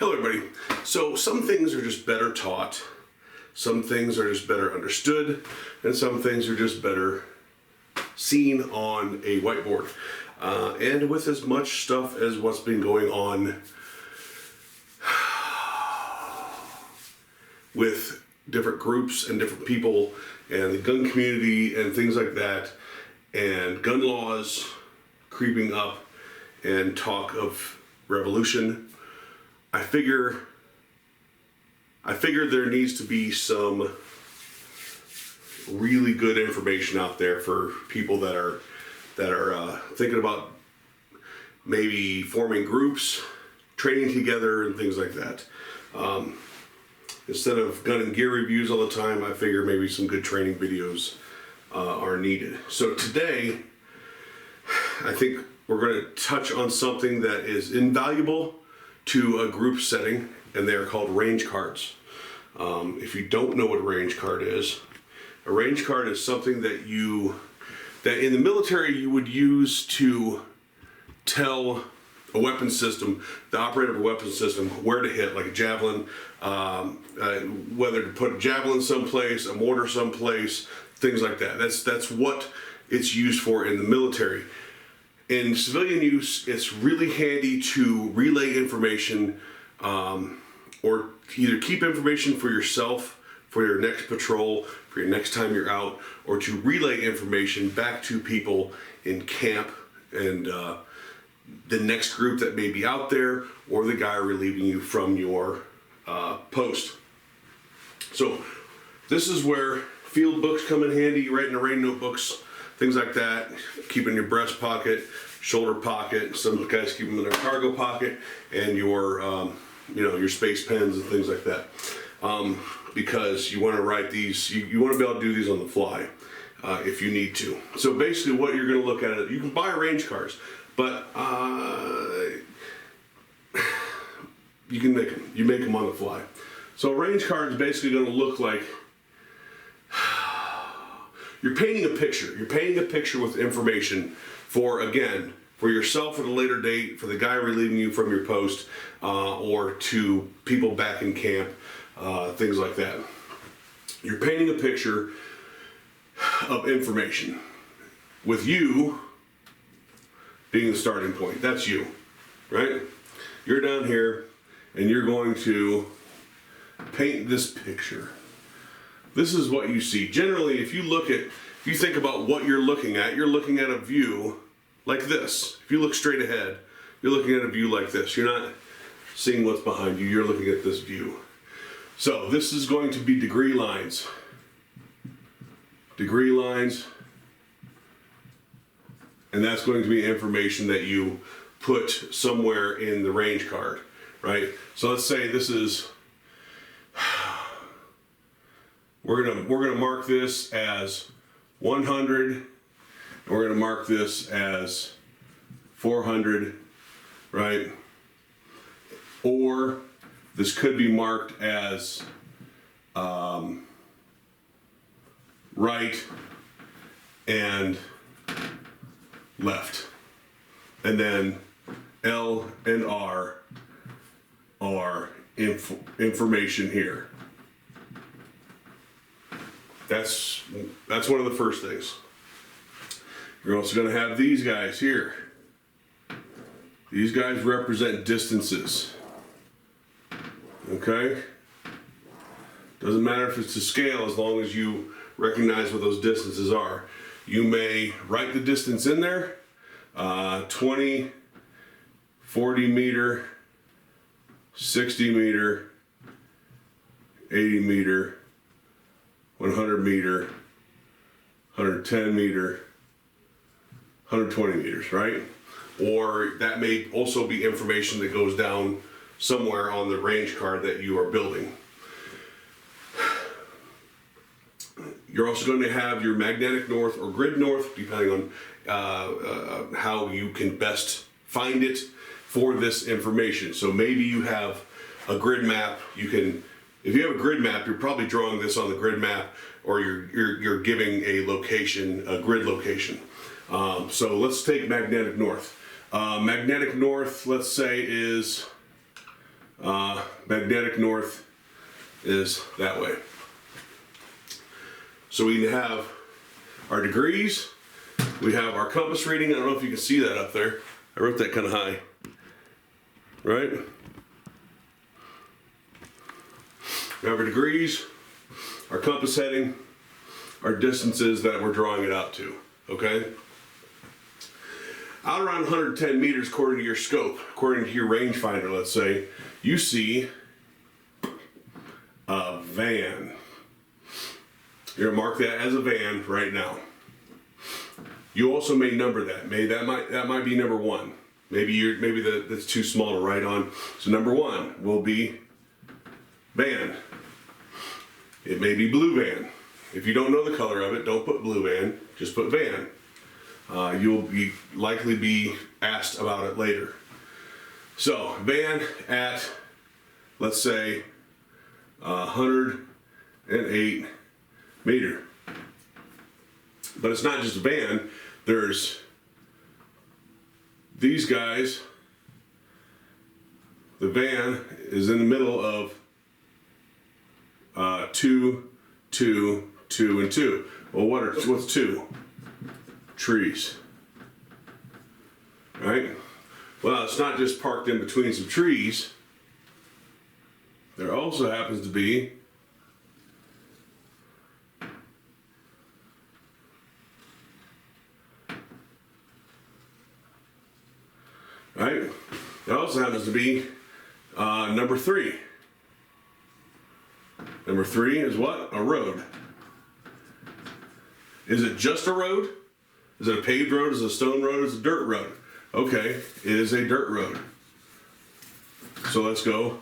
Hello everybody. So some things are just better taught, some things are just better understood, and some things are just better seen on a whiteboard. And with as much stuff as what's been going on with different groups and different people and the gun community and things like that, and gun laws creeping up and talk of revolution, I figure there needs to be some really good information out there for people that are thinking about maybe forming groups, training together, and things like that. Instead of gun and gear reviews all the time, I figure maybe some good training videos are needed. So today, I think we're going to touch on something that is invaluable to a group setting, and they are called range cards. If you don't know what a range card is, a range card is something that in the military you would use to tell a weapon system, the operator of a weapon system, where to hit, like a javelin, whether to put a javelin someplace, a mortar someplace, things like that. That's what it's used for in the military. In civilian use, it's really handy to relay information, or either keep information for yourself for your next patrol, for your next time you're out, or to relay information back to people in camp and the next group that may be out there, or the guy relieving you from your post. So this is where field books come in handy. You write in the rain notebooks, things like that. Keep in your breast pocket, shoulder pocket. Some guys keep them in their cargo pocket, and your your space pens and things like that. Because you want to write these, you want to be able to do these on the fly if you need to. So basically, what you're going to look at, you can buy range cards, but you can make them. You make them on the fly. So a range card is basically going to look like you're painting a picture. You're painting a picture with information for yourself at a later date, for the guy relieving you from your post, or to people back in camp, things like that. You're painting a picture of information with you being the starting point. That's you, right? You're down here and you're going to paint this picture. This is what you see. Generally, if you think about what you're looking at a view like this. If you look straight ahead, you're looking at a view like this. You're not seeing what's behind you, you're looking at this view. So this is going to be degree lines. Degree lines. And that's going to be information that you put somewhere in the range card, right? So let's say this is, we're gonna mark this as 100, and we're gonna mark this as 400, right? Or this could be marked as right and left. And then L and R are information here. That's one of the first things. You're also going to have these guys here. These guys represent distances. Okay? Doesn't matter if it's to scale, as long as you recognize what those distances are. You may write the distance in there, 20, 40 meter, 60 meter, 80 meter, 100 meter, 110 meter, 120 meters, right? Or that may also be information that goes down somewhere on the range card that you are building. You're also going to have your magnetic north or grid north, depending on how you can best find it for this information. So maybe you have a grid map. If you have a grid map, you're probably drawing this on the grid map, or you're giving a location, a grid location. So let's take magnetic north. Magnetic north, let's say, is Magnetic north is that way. So we have our degrees, we have our compass reading. I don't know if you can see that up there. I wrote that kind of high, right? We have our degrees, our compass heading, our distances that we're drawing it out to, okay? Out around 110 meters according to your scope, according to your rangefinder, let's say, you see a van. You're gonna mark that as a van right now. You also may number that. Maybe that might be number 1. Maybe that's too small to write on. So number 1 will be van. It may be blue van. If you don't know the color of it, don't put blue van, just put van. You'll likely be asked about it later. So van at, let's say, 108 meter. But it's not just a van. There's these guys. The van is in the middle of 2, 2, 2, and 2. Well, what's 2? Trees. Right? Well, it's not just parked in between some trees. There also happens to be right? It also happens to be number 3. Number 3 is what? A road. Is it just a road? Is it a paved road? Is it a stone road? Is it a dirt road? Okay, it is a dirt road. So let's go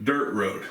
dirt road.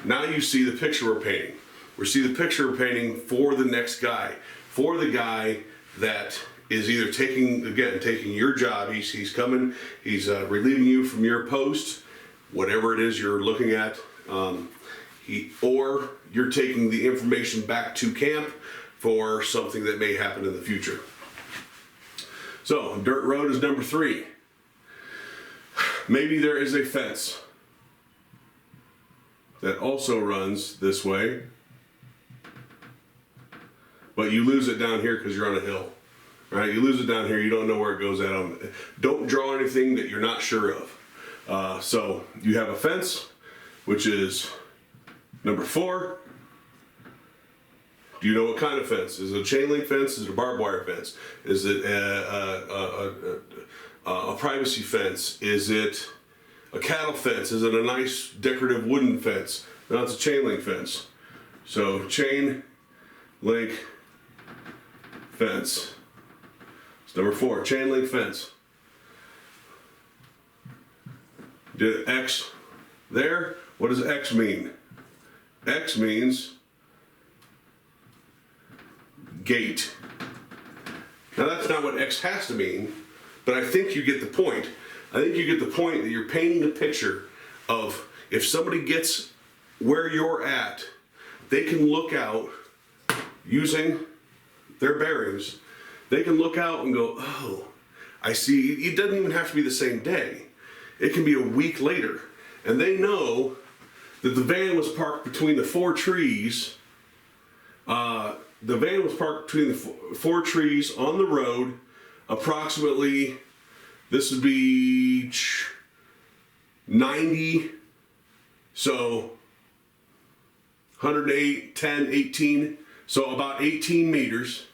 Now you see the picture we're painting. We see the picture we're painting for the next guy. For the guy that is either taking your job. He's coming, he's relieving you from your post, whatever it is you're looking at, or you're taking the information back to camp for something that may happen in the future. So dirt road is number 3. Maybe there is a fence that also runs this way, but you lose it down here because you're on a hill. Right, you lose it down here, you don't know where it goes at. Don't draw anything that you're not sure of. So you have a fence, which is number 4. Do you know what kind of fence? Is it a chain link fence? Is it a barbed wire fence? Is it a privacy fence? Is it a cattle fence? Is it a nice decorative wooden fence? No, it's a chain link fence. So chain link fence. Number 4, chain link fence. Did X there? What does X mean? X means gate. Now that's not what X has to mean, but I think you get the point. I think you get the point that you're painting a picture of if somebody gets where you're at, they can look out using their bearings. They can look out and go, oh, I see. It doesn't even have to be the same day. It can be a week later. And they know that the van was parked between the 4 trees. The van was parked between the 4 trees on the road. Approximately, this would be 90. So 108, 10, 18. So about 18 meters.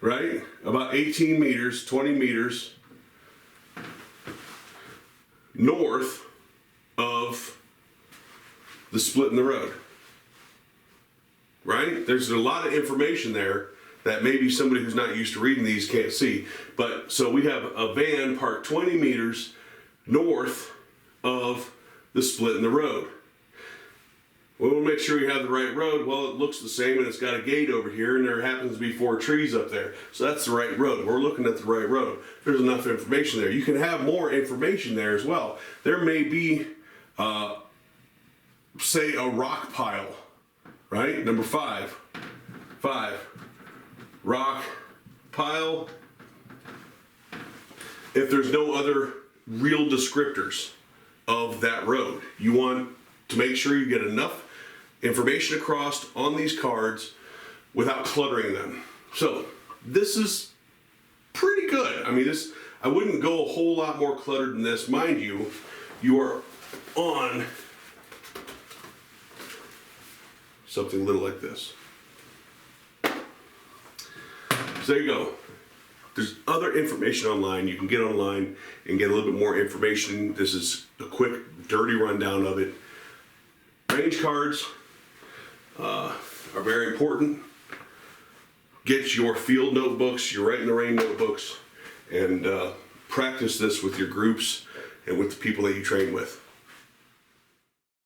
Right? About 18 meters, 20 meters north of the split in the road. Right? There's a lot of information there that maybe somebody who's not used to reading these can't see. But so we have a van parked 20 meters north of the split in the road. We'll make sure you have the right road. Well, it looks the same and it's got a gate over here and there happens to be 4 trees up there. So that's the right road. We're looking at the right road. There's enough information there. You can have more information there as well. There may be, say, a rock pile, right? Number 5. 5. Rock pile if there's no other real descriptors of that road. You want to make sure you get enough information across on these cards without cluttering them. So this is pretty good. I mean, this, I wouldn't go a whole lot more cluttered than this. Mind you, you are on something little like this. So there you go. There's other information online. You can get online and get a little bit more information. This is a quick, dirty rundown of it. Range cards are very important. Get your field notebooks, your Right in the Rain notebooks, and practice this with your groups and with the people that you train with.